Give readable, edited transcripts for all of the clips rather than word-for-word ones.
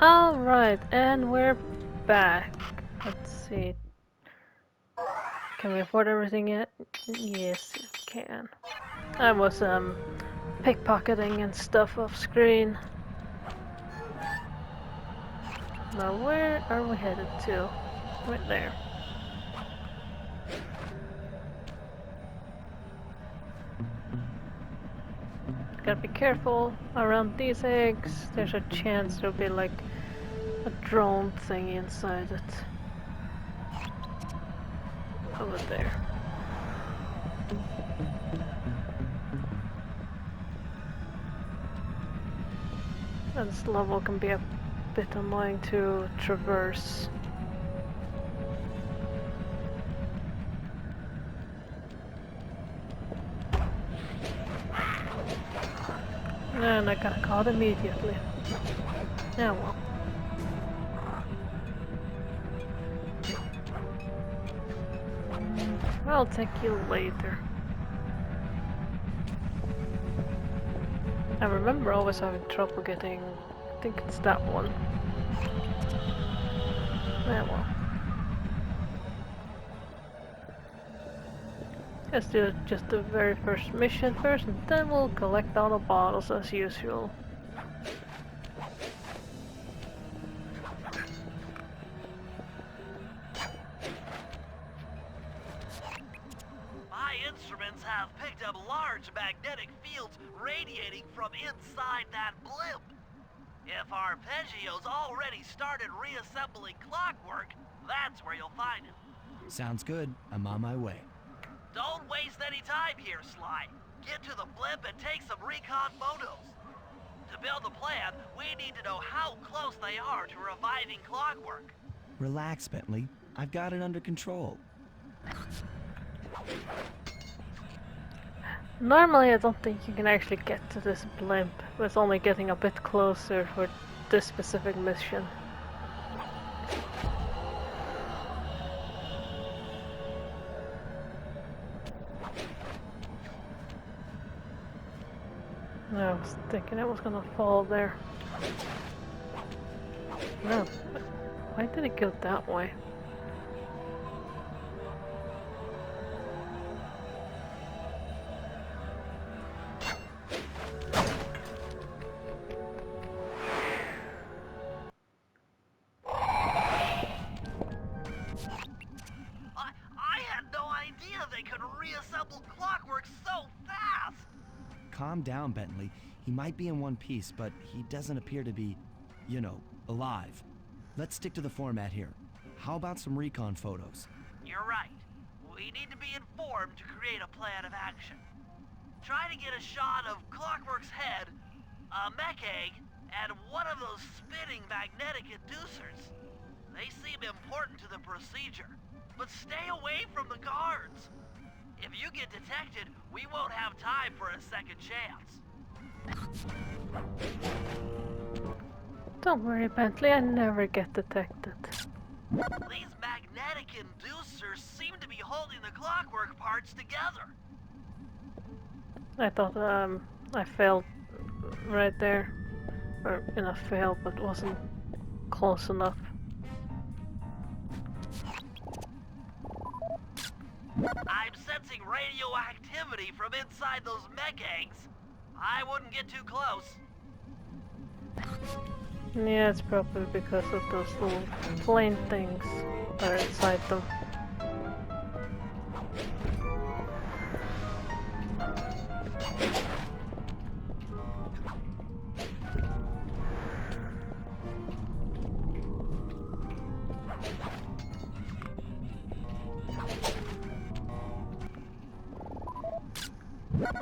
Alright, and we're back. Let's see. Can we afford everything yet? Yes, we can. I was pickpocketing and stuff off screen. Now where are we headed to? Right there. Gotta be careful around these eggs. There's a chance there'll be like a drone thing inside it. Over there. And this level can be a bit annoying to traverse. And I got caught immediately. Yeah, well. I'll take you later. I remember always having trouble getting... I think it's that one. Yeah, well. Let's do just the very first mission first, and then we'll collect all the bottles as usual. My instruments have picked up large magnetic fields radiating from inside that blimp. If Arpeggio's already started reassembling clockwork, that's where you'll find him. Sounds good. I'm on my way. Don't waste any time here, Sly. Get to the blimp and take some recon photos. To build a plan, we need to know how close they are to reviving clockwork. Relax, Bentley. I've got it under control. Normally I don't think you can actually get to this blimp, but it's only getting a bit closer for this specific mission. I was thinking it was gonna fall there. No. Why did it go that way? I had no idea they could reassemble clockwork so fast! Calm down, Bentley. He might be in one piece, but he doesn't appear to be, you know, alive. Let's stick to the format here. How about some recon photos? You're right. We need to be informed to create a plan of action. Try to get a shot of Clockwork's head, a mech egg, and one of those spinning magnetic inducers. They seem important to the procedure, but stay away from the guards. If you get detected, we won't have time for a second chance. Don't worry, Bentley, I never get detected. These magnetic inducers seem to be holding the clockwork parts together. I thought I failed right there. Or in a fail, but wasn't close enough. I'm sensing radioactivity from inside those mech eggs. I wouldn't get too close. Yeah, it's probably because of those little flame things that are inside them.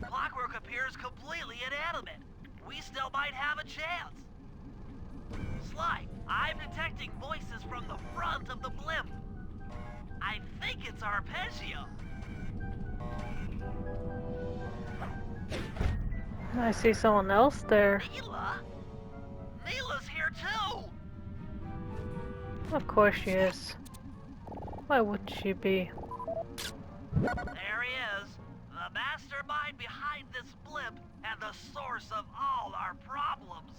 Clockwork appears completely inanimate. We still might have a chance. Sly, I'm detecting voices from the front of the blimp. I think it's Arpeggio. I see someone else there. Neela? Neela's here too! Of course she is. Why wouldn't she be? There he is, the mastermind behind this blimp and the source of all our problems.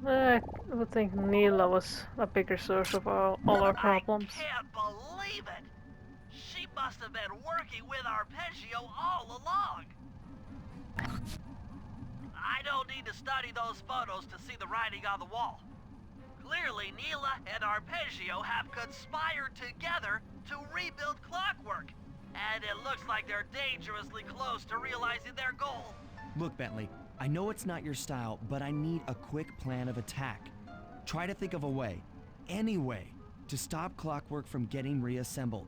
I would think Neela was a bigger source of all our I problems. can't believe it! She must have been working with Arpeggio all along! I don't need to study those photos to see the writing on the wall. Clearly, Neela and Arpeggio have conspired together to rebuild Clockwork. And it looks like they're dangerously close to realizing their goal. Look, Bentley, I know it's not your style, but I need a quick plan of attack. Try to think of a way, any way, to stop Clockwork from getting reassembled.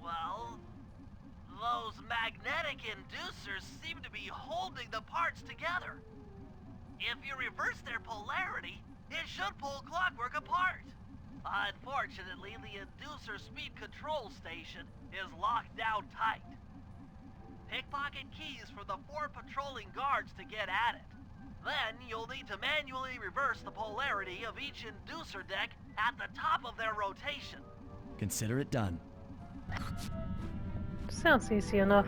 Well, those magnetic inducers seem to be holding the parts together. If you reverse their polarity, it should pull Clockwork apart. Unfortunately, the inducer speed control station is locked down tight. Pickpocket keys for the 4 patrolling guards to get at it. Then you'll need to manually reverse the polarity of each inducer deck at the top of their rotation. Consider it done. Sounds easy enough.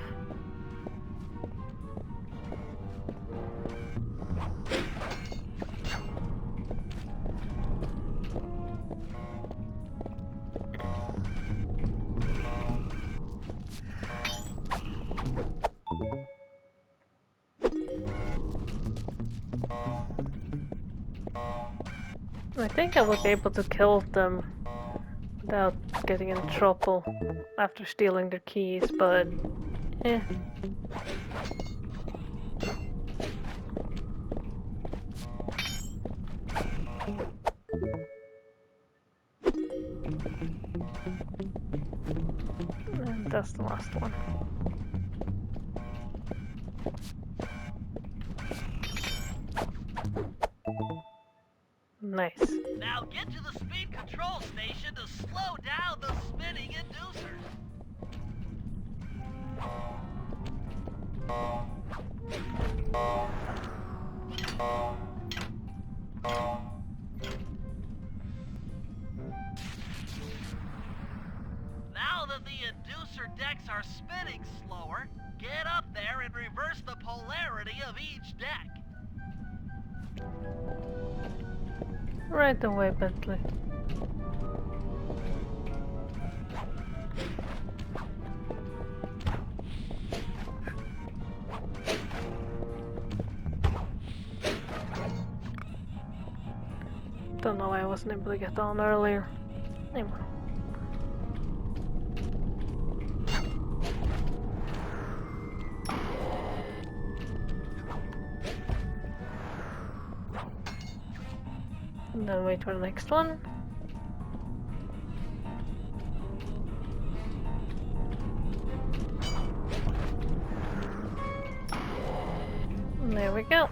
I think I would be able to kill them without getting in trouble after stealing their keys, but eh. And that's the last one. Nice. Now get to the speed control station to slow down the spinning inducers. Now that the inducer decks are spinning slower, get up there and reverse the polarity of each deck. Right away, Bentley. Don't know why I wasn't able to get on earlier. Anyway. And then wait for the next one. And there we go.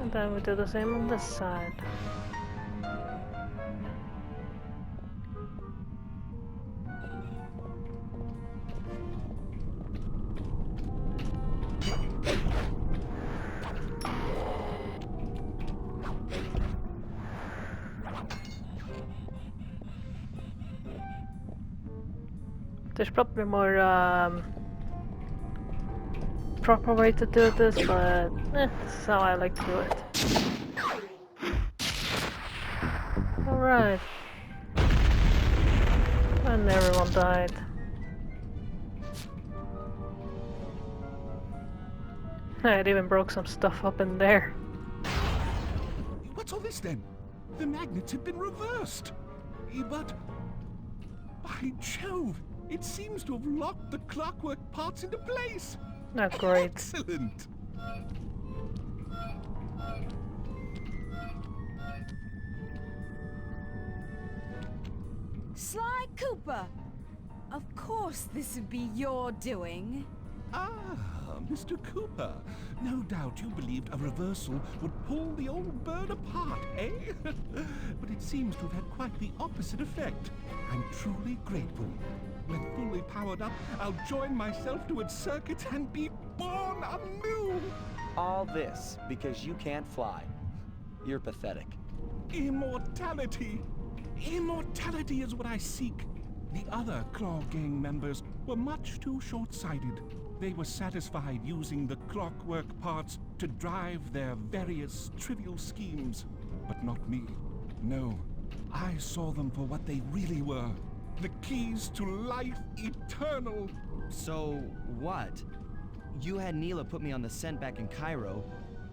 And then we do the same on this side. There's probably more proper way to do this, but this is how I like to do it. Alright. And everyone died. It even broke some stuff up in there. What's all this then? The magnets have been reversed. But, by Jove, it seems to have locked the clockwork parts into place. Not great. Excellent. Sly Cooper! Of course this would be your doing. Ah, Mr. Cooper. No doubt you believed a reversal would pull the old bird apart, eh? But it seems to have had quite the opposite effect. I'm truly grateful. When fully powered up, I'll join myself to its circuit and be born anew. All this because you can't fly. You're pathetic. Immortality! Immortality is what I seek. The other Claw Gang members were much too short-sighted. They were satisfied using the clockwork parts to drive their various trivial schemes. But not me. No, I saw them for what they really were. The keys to life eternal. So, what? You had Neela put me on the scent back in Cairo,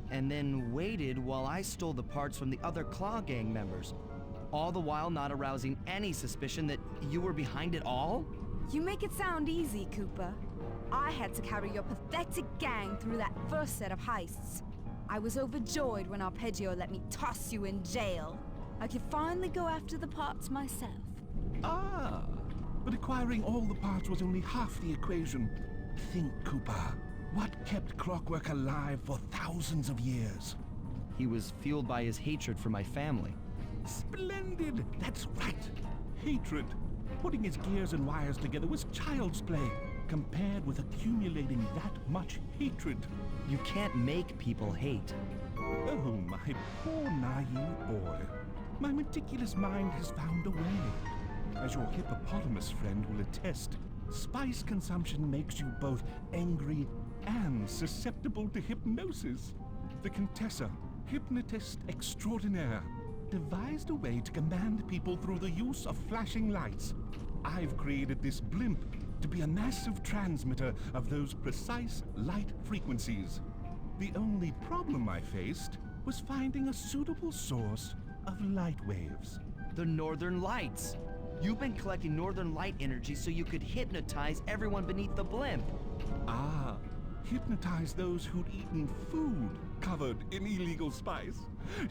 and then waited while I stole the parts from the other Claw Gang members, all the while not arousing any suspicion that you were behind it all? You make it sound easy, Cooper. I had to carry your pathetic gang through that first set of heists. I was overjoyed when Arpeggio let me toss you in jail. I could finally go after the parts myself. Ah, but acquiring all the parts was only half the equation. Think, Cooper. What kept Clockwork alive for thousands of years? He was fueled by his hatred for my family. Splendid! That's right. Hatred. Putting his gears and wires together was child's play, compared with accumulating that much hatred. You can't make people hate. Oh, my poor naive boy. My meticulous mind has found a way. As your hippopotamus friend will attest, spice consumption makes you both angry and susceptible to hypnosis. The Contessa, hypnotist extraordinaire, devised a way to command people through the use of flashing lights. I've created this blimp to be a massive transmitter of those precise light frequencies. The only problem I faced was finding a suitable source of light waves. The Northern Lights. You've been collecting Northern Light energy so you could hypnotize everyone beneath the blimp. Ah, hypnotize those who'd eaten food covered in illegal spice.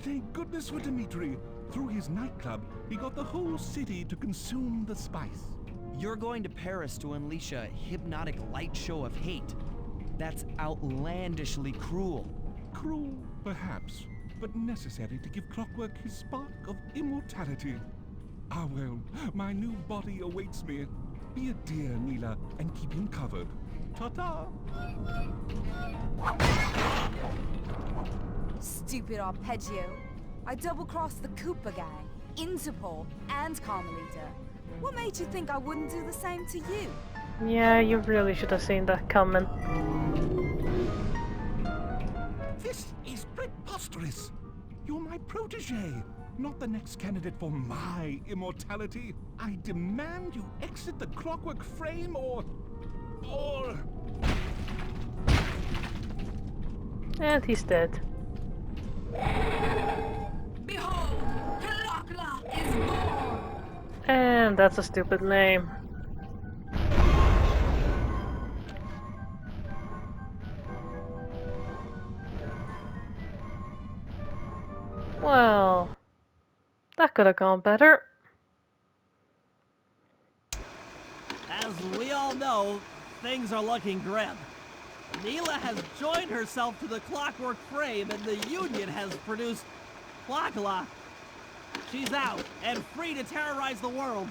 Thank goodness for Dimitri. Through his nightclub, he got the whole city to consume the spice. You're going to Paris to unleash a hypnotic light show of hate. That's outlandishly cruel. Cruel, perhaps, but necessary to give Clockwork his spark of immortality. Ah well, my new body awaits me. Be a dear, Neela, and keep him covered. Ta-ta! Stupid Arpeggio. I double-crossed the Cooper gang, Interpol, and Carmelita. What made you think I wouldn't do the same to you? Yeah, you really should have seen that coming. This is preposterous! You're my protege, not the next candidate for my immortality. I demand you exit the Clockwork frame or... And he's dead. Behold, Kalakla is born! And that's a stupid name. Well, that could have gone better. As we all know, things are looking grim. Neela has joined herself to the Clockwork frame and the Union has produced Clockla. She's out and free to terrorize the world.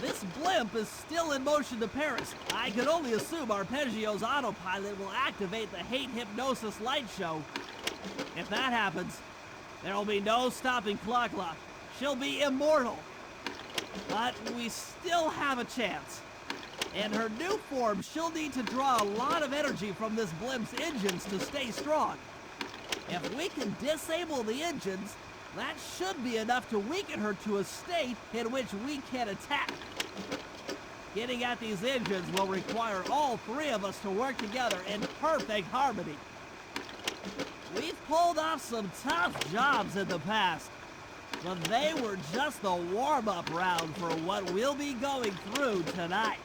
This blimp is still in motion to Paris. I can only assume Arpeggio's autopilot will activate the hate hypnosis light show. If that happens, there'll be no stopping Clockla. She'll be immortal. But we still have a chance. In her new form, she'll need to draw a lot of energy from this blimp's engines to stay strong. If we can disable the engines, that should be enough to weaken her to a state in which we can attack. Getting at these engines will require all three of us to work together in perfect harmony. We've pulled off some tough jobs in the past, but they were just the warm-up round for what we'll be going through tonight.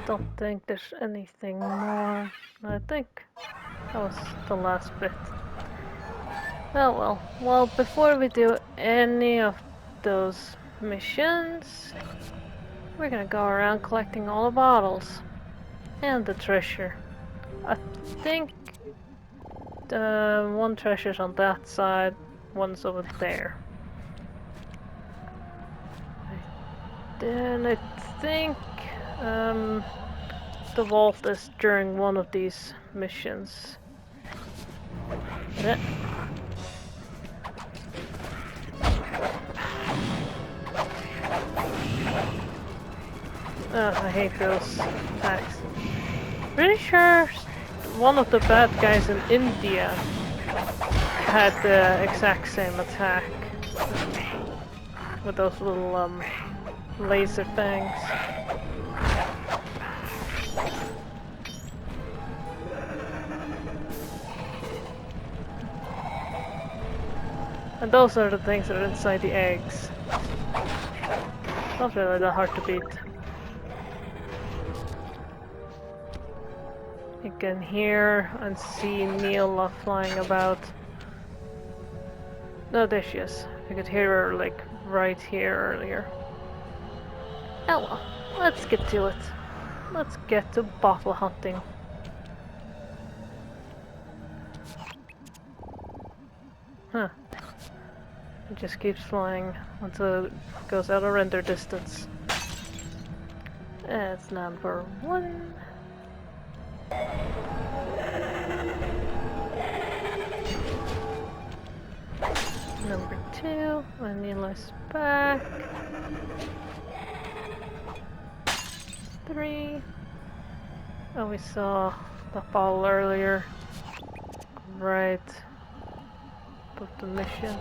Don't think there's anything more. I think that was the last bit. Oh well. Well, before we do any of those missions, we're gonna go around collecting all the bottles and the treasure. I think one treasure's on that side, one's over there. Then I think the vault is during one of these missions. Ugh, I hate those attacks. Pretty sure one of the bad guys in India had the exact same attack. With those little laser things. And those are the things that are inside the eggs. Not really that hard to beat. You can hear and see Neela flying about. No, there she is. I could hear her like right here earlier. Oh well, let's get to it. Let's get to bottle hunting. Huh. It just keeps flying until it goes out of render distance. That's number 1. Number 2, Vanillas back. 3. Oh, we saw the ball earlier. Right. Above the mission.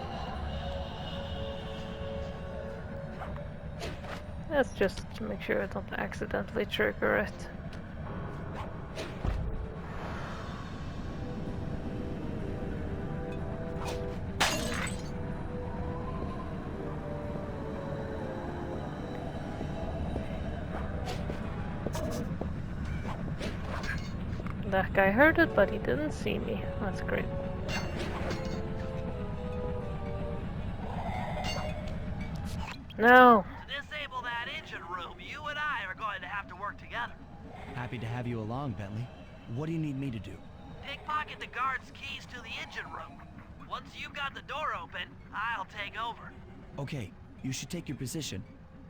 Let's just make sure I don't accidentally trigger it. That guy heard it, but he didn't see me. That's great. No! To disable that engine room, you and I are going to have to work together. Happy to have you along, Bentley. What do you need me to do? Pickpocket the guard's keys to the engine room. Once you've got the door open, I'll take over. Okay, you should take your position.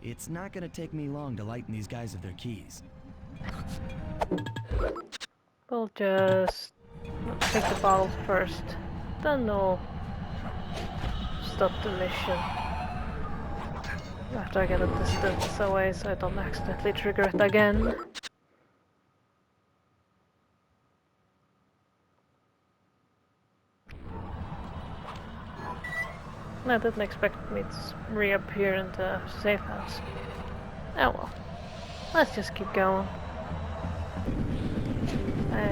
It's not gonna take me long to lighten these guys of their keys. We'll just take the bottles first. Then we'll stop the mission. After I get a distance away so I don't accidentally trigger it again. I didn't expect me to reappear in the safe house. Oh well. Let's just keep going.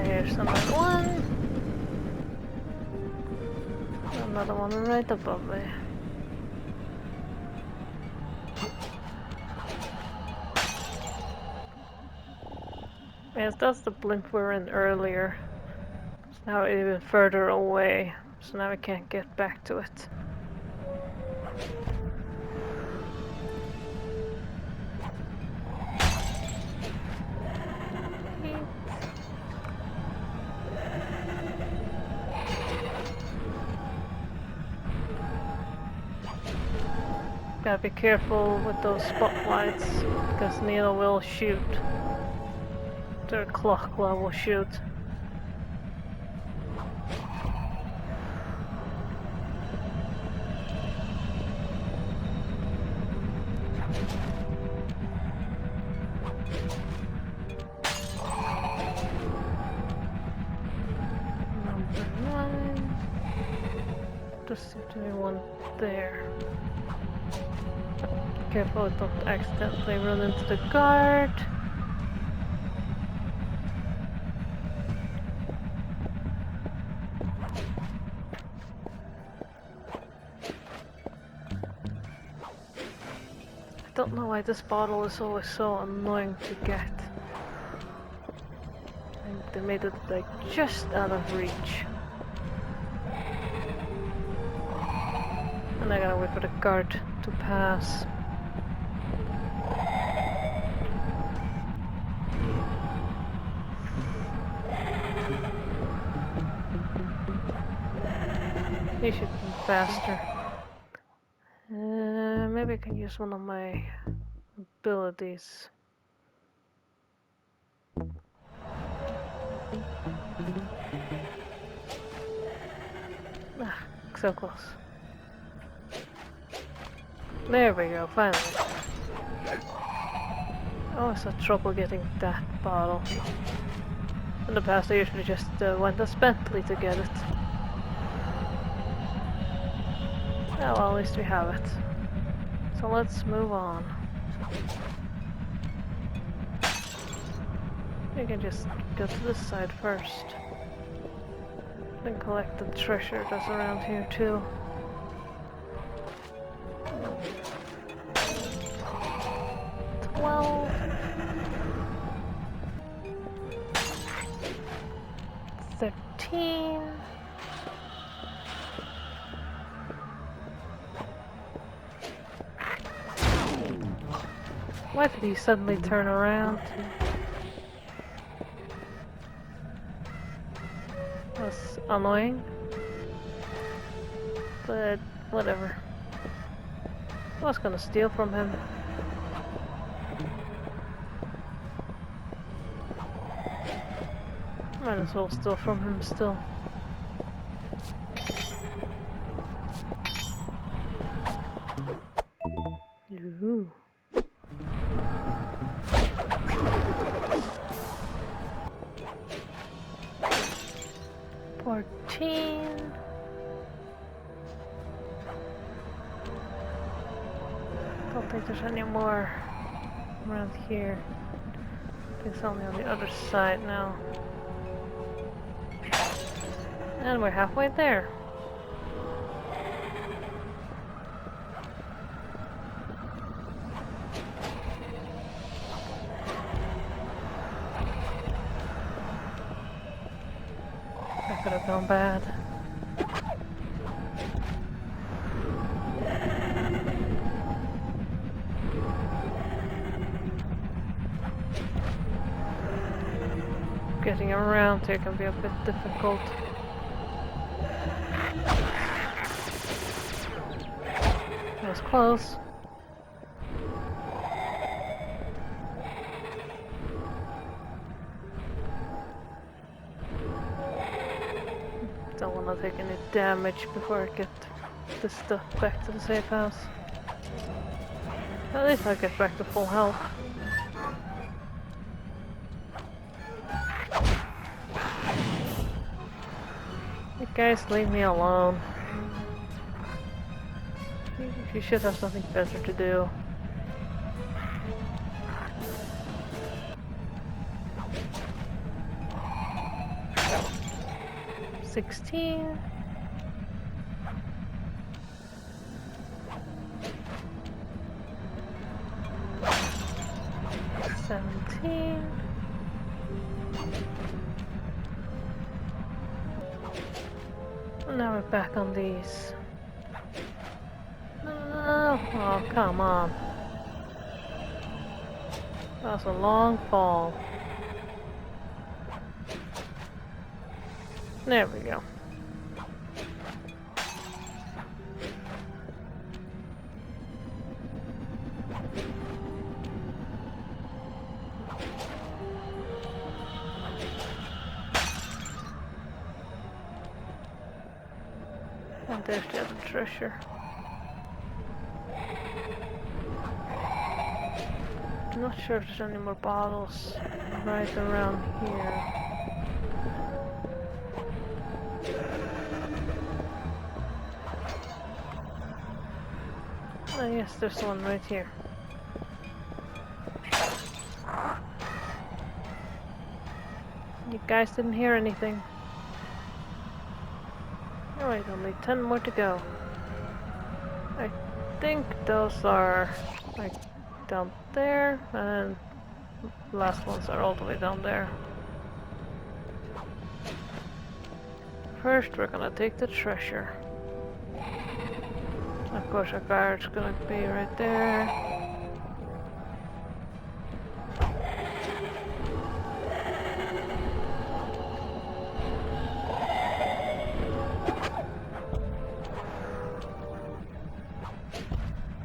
Here's another one. Another one right above me. Yes, that's the blimp we were in earlier. It's now even further away, so now we can't get back to it. Gotta be careful with those spotlights, because Neela will shoot. Their clock will shoot. Number 9. There seems to be one there. Careful, don't accidentally run into the guard. I don't know why this bottle is always so annoying to get. And they made it like just out of reach. And I gotta wait for the guard to pass. He should be faster. Maybe I can use one of my abilities. Ah, so close. There we go, finally. always had trouble getting that bottle. In the past I usually just went as Bentley to get it. Oh, well, at least we have it. So let's move on. We can just go to this side first. Then collect the treasure that's around here too. Well, 13. Why did he suddenly turn around? That's annoying. But whatever. I was gonna steal from him. Might as well steal from him still. Ooh. Don't think there's any more around here. It's only on the other side now. And we're halfway there. That could have gone bad. Getting around here can be a bit difficult. That was close. Don't want to take any damage before I get this stuff back to the safe house. At least I get back to full health. You guys leave me alone. You should have something better to do. $16. $17. And now we're back on these. No, oh come on. That was a long fall. There we go. And there's the other treasure. I'm not sure if there's any more bottles right around here. Oh yes, there's one right here. You guys didn't hear anything. Alright, only 10 more to go. I think those are like down there, and the last ones are all the way down there. First, we're gonna take the treasure. Of course, our guard's gonna be right there.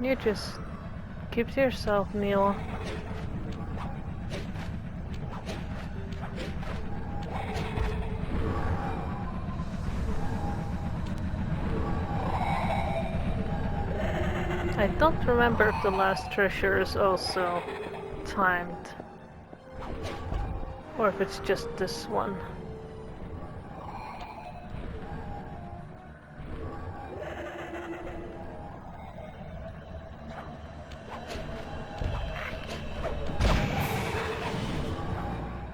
You just keep to yourself, Neil. I don't remember if the last treasure is also timed. Or if it's just this one.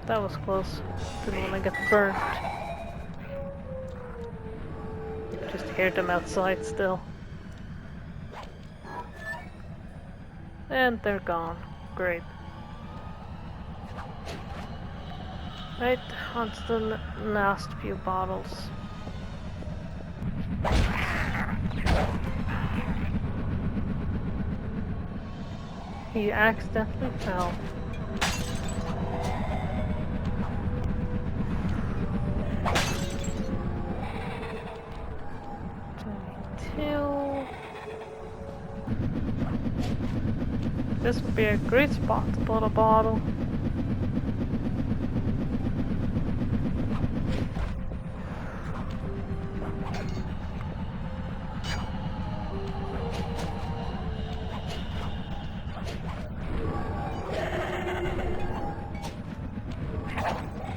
That was close. Didn't want to get burnt. Just hear them outside still. And they're gone. Great. Right, onto the last few bottles. He accidentally fell. This would be a great spot to put a bottle.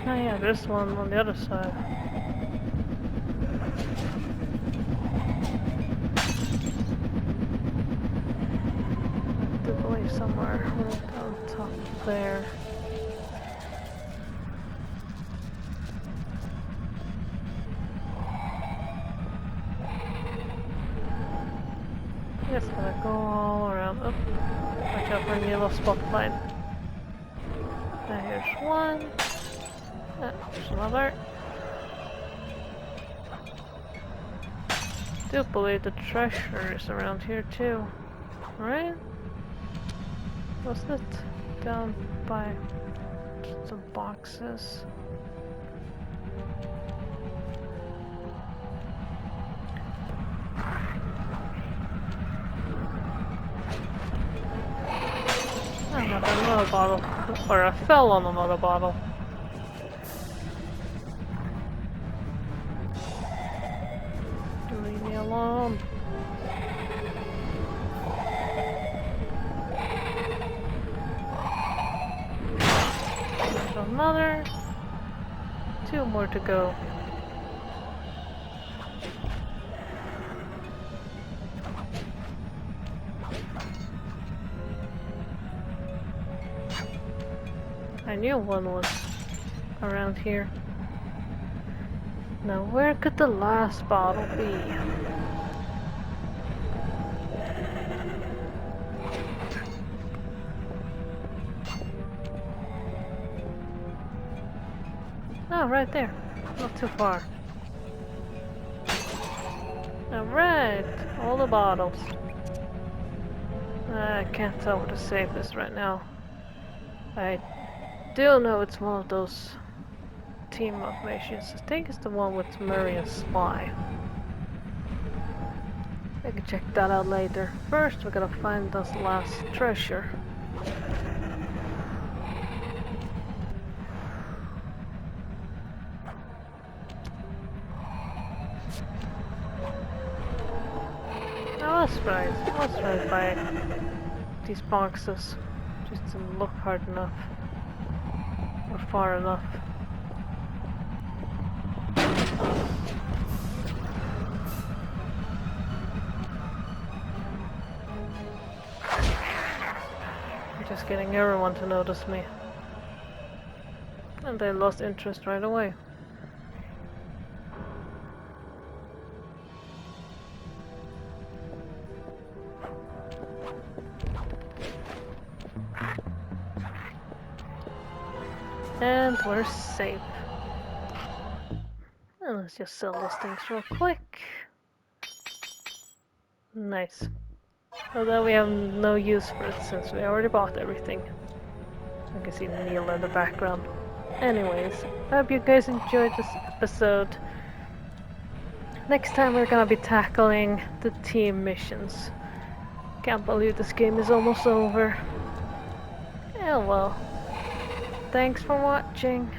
Oh yeah, there's one on the other side. I do believe somewhere right on top there. Just gotta go all around. Oh, watch out for a yellow spotlight. Now here's one. There's another. Do believe the treasure is around here too, right? Was it down by some boxes? I got another bottle, or I fell on another bottle. Leave me alone. There's another. 2 more to go. I knew one was around here. Now where could the last bottle be? Oh, right there. Not too far. Alright, all the bottles. I can't tell where to save this right now. I do know it's one of those team up missions. I think it's the one with Murray and Sly. I can check that out later. First, we gotta find this last treasure. I was right by these boxes. Just didn't look hard enough. Or far enough. I'm just getting everyone to notice me. And they lost interest right away. And we're safe. And let's just sell those things real quick. Nice. Although we have no use for it since we already bought everything. I can see Neil in the background. Anyways, I hope you guys enjoyed this episode. Next time we're gonna be tackling the team missions. Can't believe this game is almost over. Yeah, well. Thanks for watching.